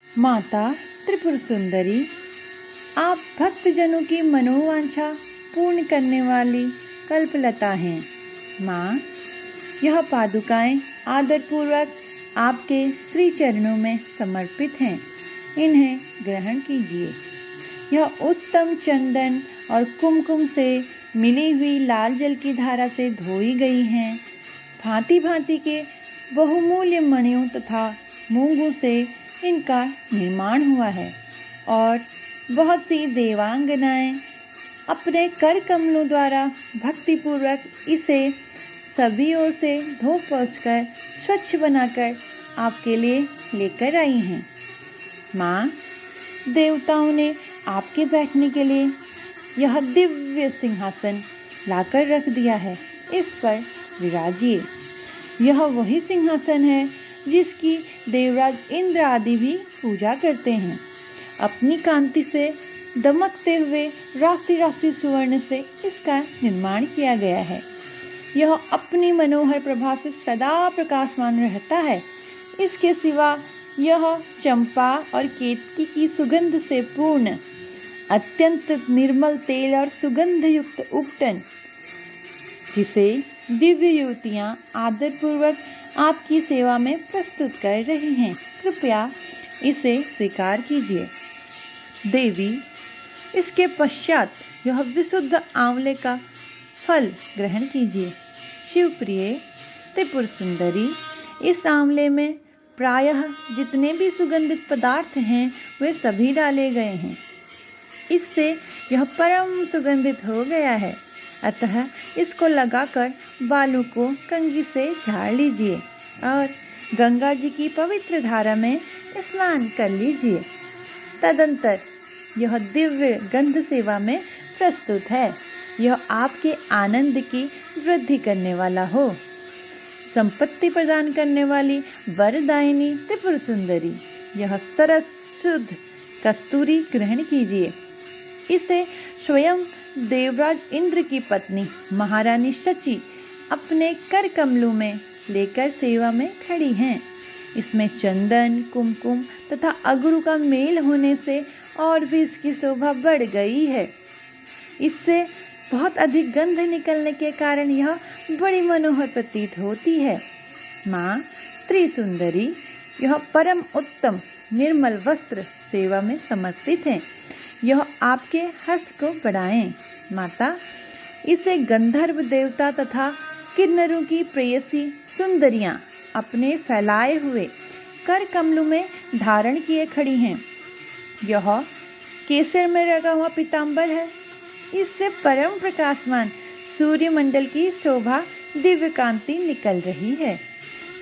माता त्रिपुर सुंदरी, आप भक्तजनों की मनोवांछा पूर्ण करने वाली कल्पलता हैं। माँ, यह पादुकाएं आदरपूर्वक आपके श्री चरणों में समर्पित हैं। इन्हें ग्रहण कीजिए। यह उत्तम चंदन और कुमकुम से मिली हुई लाल जल की धारा से धोई गई हैं। भांति भांति के बहुमूल्य मणियों तथा मूंगों से इनका निर्माण हुआ है और बहुत सी देवांगनाएं अपने कर कमलों द्वारा भक्तिपूर्वक इसे सभी ओर से धो पोंछकर स्वच्छ बनाकर आपके लिए लेकर आई हैं। माँ, देवताओं ने आपके बैठने के लिए यह दिव्य सिंहासन लाकर रख दिया है। इस पर विराजिए। यह वही सिंहासन है जिसकी देवराज इंद्र आदि भी पूजा करते हैं। अपनी कांति से दमकते हुए राशि राशि सुवर्ण से इसका निर्माण किया गया है। यह अपनी मनोहर प्रभा से सदा प्रकाशमान रहता है। इसके सिवा यह चंपा और केतकी की सुगंध से पूर्ण अत्यंत निर्मल तेल और सुगंध युक्त उपटन, जिसे दिव्य युवतियां आदरपूर्वक आपकी सेवा में प्रस्तुत कर रही हैं। कृपया इसे स्वीकार कीजिए। देवी, इसके पश्चात यह विशुद्ध आंवले का फल ग्रहण कीजिए। शिवप्रिय त्रिपुर सुंदरी, इस आंवले में प्रायः जितने भी सुगंधित पदार्थ हैं वे सभी डाले गए हैं। इससे यह परम सुगंधित हो गया है। अतः इसको लगाकर बालों को कंघी से झाड़ लीजिए और गंगा जी की पवित्र धारा में स्नान कर लीजिए। तदंतर यह दिव्य गंध सेवा में प्रस्तुत है। यह आपके आनंद की वृद्धि करने वाला हो। संपत्ति प्रदान करने वाली वरदायिनी त्रिपुर सुंदरी, यह सरस शुद्ध कस्तूरी ग्रहण कीजिए। इसे स्वयं देवराज इंद्र की पत्नी महारानी शची अपने कर कमलों में लेकर सेवा में खड़ी हैं। इसमें चंदन, कुमकुम तथा अगरू का मेल होने से और भी इसकी शोभा बढ़ गई है। इससे बहुत अधिक गंध निकलने के कारण यह बड़ी मनोहर प्रतीत होती है। माँ त्रिसुंदरी, यह परम उत्तम निर्मल वस्त्र सेवा में समर्पित है। यह आपके हर्ष को बढ़ाएं। माता, इसे गंधर्व देवता तथा किन्नरों की प्रेयसी सुंदरियां अपने फैलाए हुए कर कमलों में धारण किए खड़ी हैं। यह केसर में रंगा हुआ पीतांबर है। इससे परम प्रकाशमान सूर्यमंडल की शोभा दिव्य कांति निकल रही है,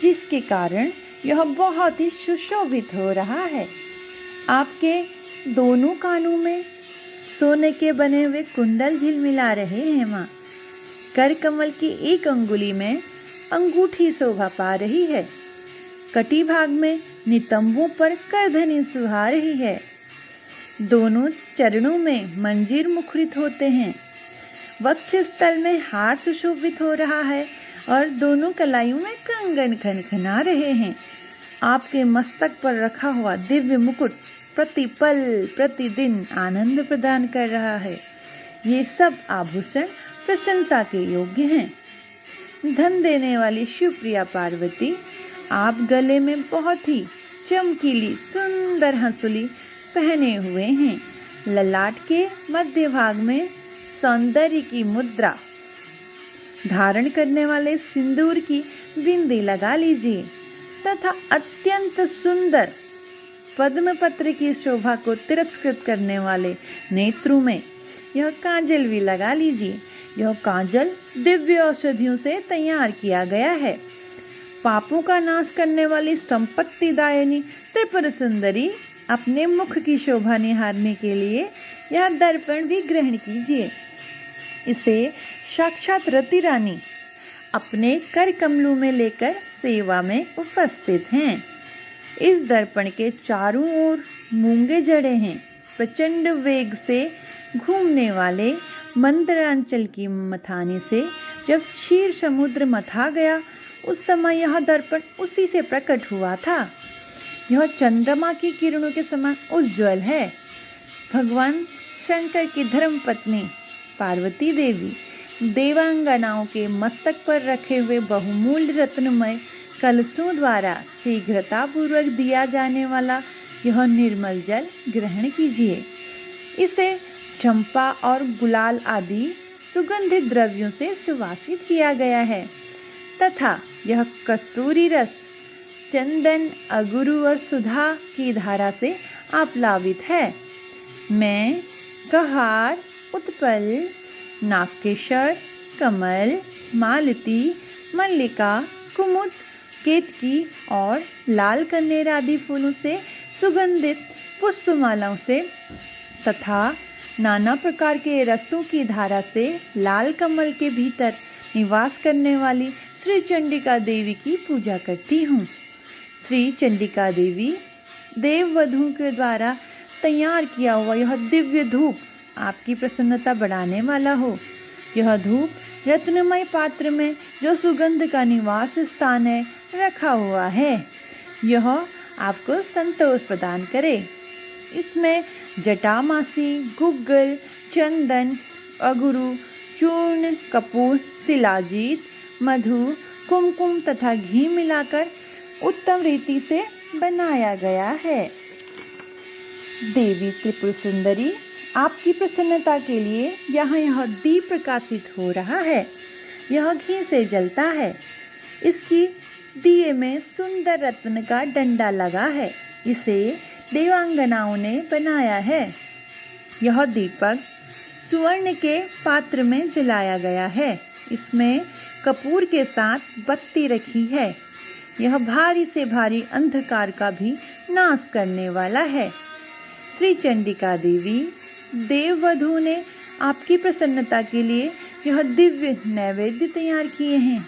जिसके कारण यह बहुत ही सुशोभित हो रहा है। आपके दोनों कानों में सोने के बने हुए कुंडल झिलमिला रहे हैं। माँ, कर कमल की एक अंगुली में अंगूठी शोभा पा रही है। कटी भाग में नितंबों पर करधनी सुहा रही है। दोनों चरणों में मंजीर मुखरित होते हैं। वक्ष स्थल में हार सुशोभित हो रहा है और दोनों कलाइयों में कंगन खनखना रहे हैं। आपके मस्तक पर रखा हुआ दिव्य मुकुट प्रतिपल प्रतिदिन आनंद प्रदान कर रहा है। ये सब आभूषण प्रशंसा के योग्य हैं। धन देने वाली शिवप्रिया पार्वती, आप गले में बहुत ही चमकीली सुंदर हंसुली पहने हुए हैं। ललाट के मध्य भाग में सौंदर्य की मुद्रा धारण करने वाले सिंदूर की बिंदी लगा लीजिए तथा अत्यंत सुंदर पद्म पत्र की शोभा को तिरस्कृत करने वाले नेत्रों में यह काजल भी लगा लीजिए। यह काजल दिव्य औषधियों से तैयार किया गया है। पापों का नाश करने वाली संपत्ति दायिनी त्रिपुर सुंदरी, अपने मुख की शोभा निहारने के लिए यह दर्पण भी ग्रहण कीजिए। इसे साक्षात रति रानी अपने कर कमलों में लेकर सेवा में उपस्थित हैं। इस दर्पण के चारों ओर मूंगे जड़े हैं। प्रचंड वेग से घूमने वाले मंदरांचल की मथाने से जब क्षीर समुद्र मथा गया, उस समय यह दर्पण उसी से प्रकट हुआ था। यह चंद्रमा की किरणों के समान उज्जवल है। भगवान शंकर की धर्म पत्नी पार्वती देवी देवांगनाओं के मस्तक पर रखे हुए बहुमूल्य रत्नमय कलशों द्वारा शीघ्रता पूर्वक दिया जाने वाला यह निर्मल जल ग्रहण कीजिए। इसे चंपा और गुलाल आदि सुगंधित द्रव्यों से सुवासित किया गया है तथा यह कस्तूरी रस, चंदन, अगुरु और सुधा की धारा से आप्लावित है। मैं कहार, उत्पल, नागकेशर, कमल, मालती, मल्लिका, कुमुद, केतकी और लाल कनेर आदि फूलों से सुगंधित पुष्पमालाओं से तथा नाना प्रकार के रसों की धारा से लाल कमल के भीतर निवास करने वाली श्री चंडिका देवी की पूजा करती हूँ। श्री चंडिका देवी देववधू के द्वारा तैयार किया हुआ यह दिव्य धूप आपकी प्रसन्नता बढ़ाने वाला हो। यह धूप रत्नमय पात्र में जो सुगंध का निवास स्थान है रखा हुआ है, यह आपको संतोष प्रदान करे। इसमें जटामासी, गुग्गल, चंदन, अगुरु, चूर्ण, कपूर, शिलाजीत, मधु, कुमकुम तथा घी मिलाकर उत्तम रीति से बनाया गया है। देवी त्रिपुर सुंदरी आपकी प्रसन्नता के लिए यहाँ यह दीप प्रकाशित हो रहा है। यह घी से जलता है। इसकी दिए में सुंदर रत्न का डंडा लगा है। इसे देवांगनाओं ने बनाया है। यह दीपक सुवर्ण के पात्र में जलाया गया है। इसमें कपूर के साथ बत्ती रखी है। यह भारी से भारी अंधकार का भी नाश करने वाला है। श्री चंडिका देवी देववधू ने आपकी प्रसन्नता के लिए यह दिव्य नैवेद्य तैयार किए हैं।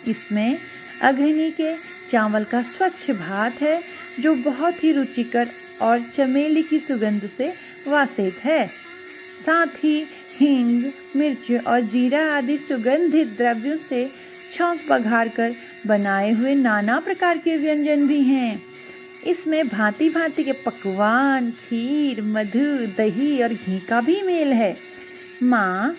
इसमें अग्नि के चावल का स्वच्छ भात है जो बहुत ही रुचिकर और चमेली की सुगंध से वासित है। साथ ही हींग, मिर्च और जीरा आदि सुगंधित द्रव्यों से छौंक पघार कर बनाए हुए नाना प्रकार के व्यंजन भी हैं। इसमें भांति भांति के पकवान, खीर, मधु, दही और घी का भी मेल है। माँ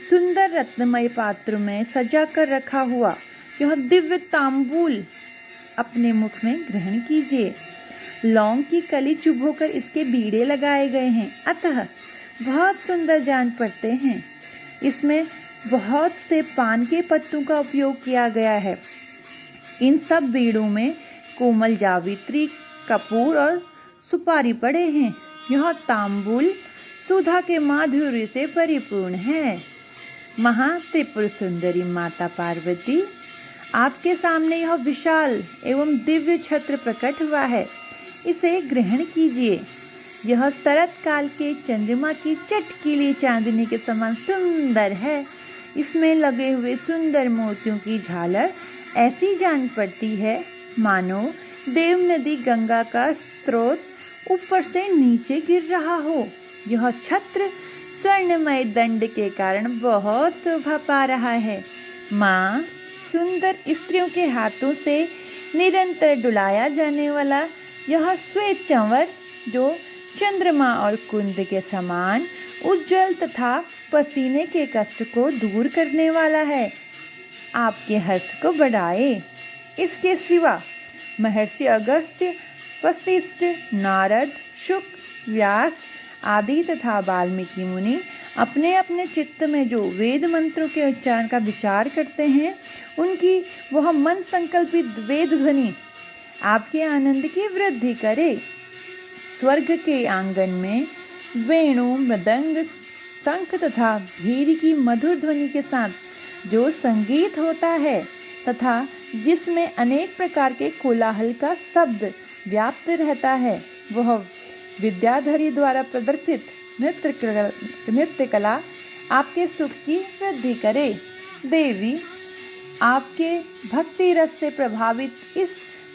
सुंदर रत्नमय पात्र में सजा कर रखा हुआ यह दिव्य तांबूल अपने मुख में ग्रहण कीजिए। लौंग की कली चुभोकर इसके बीड़े लगाए गए हैं, अतः बहुत सुंदर जान पड़ते हैं। इसमें बहुत से पान के पत्तों का उपयोग किया गया है। इन सब बीड़ों में कोमल जावित्री, कपूर और सुपारी पड़े हैं। यह तांबूल सुधा के माधुर्य से परिपूर्ण है। महात्रिपुर सुंदरी माता पार्वती आपके सामने यह विशाल एवं दिव्य छत्र प्रकट हुआ है। इसे ग्रहण कीजिए। यह शरत काल के चंद्रमा की चटकीली चांदनी के समान सुंदर है। इसमें लगे हुए सुंदर मोतियों की झालर ऐसी जान पड़ती है मानो देव नदी गंगा का स्रोत ऊपर से नीचे गिर रहा हो। यह छत्र स्वर्णमय दंड के कारण बहुत शोभा पा रहा है। माँ सुंदर स्त्रियों के हाथों से निरंतर डुलाया जाने वाला यह श्वेत चंवर जो चंद्रमा और कुंद के समान उज्जवल तथा पसीने के कष्ट को दूर करने वाला है, आपके हर्ष को बढ़ाए। इसके सिवा महर्षि अगस्त्य, वशिष्ठ, नारद, शुक, व्यास आदि तथा वाल्मीकि मुनि अपने अपने चित्त में जो वेद मंत्रों के उच्चारण का विचार करते हैं, उनकी वह मन संकल्पित वेद ध्वनि आपके आनंद की वृद्धि करे। स्वर्ग के आंगन में वेणु, मृदंग, शंख तथा भीरी की मधुर ध्वनि के साथ जो संगीत होता है तथा जिसमें अनेक प्रकार के कोलाहल का शब्द व्याप्त रहता है, वह विद्याधरी द्वारा प्रदर्शित नृत्य कला आपके सुख की वृद्धि करे। देवी आपके भक्ति रस से प्रभावित इस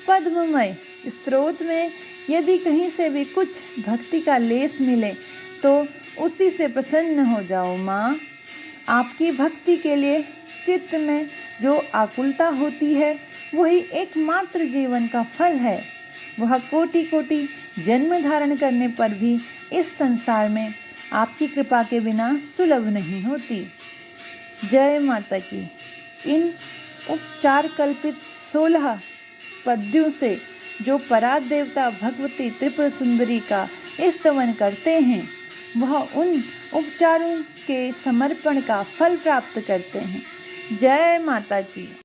पद्ममय स्रोत में यदि कहीं से भी कुछ भक्ति का लेस मिले तो उसी से प्रसन्न हो जाओ। माँ आपकी भक्ति के लिए चित्त में जो आकुलता होती है वही एकमात्र जीवन का फल है। वह कोटि कोटि जन्म धारण करने पर भी इस संसार में आपकी कृपा के बिना सुलभ नहीं होती। जय माता की। इन उपचार कल्पित 16 पद्यों से जो पराग देवता भगवती त्रिपुर सुंदरी का स्तवन करते हैं, वह उन उपचारों के समर्पण का फल प्राप्त करते हैं। जय माता की।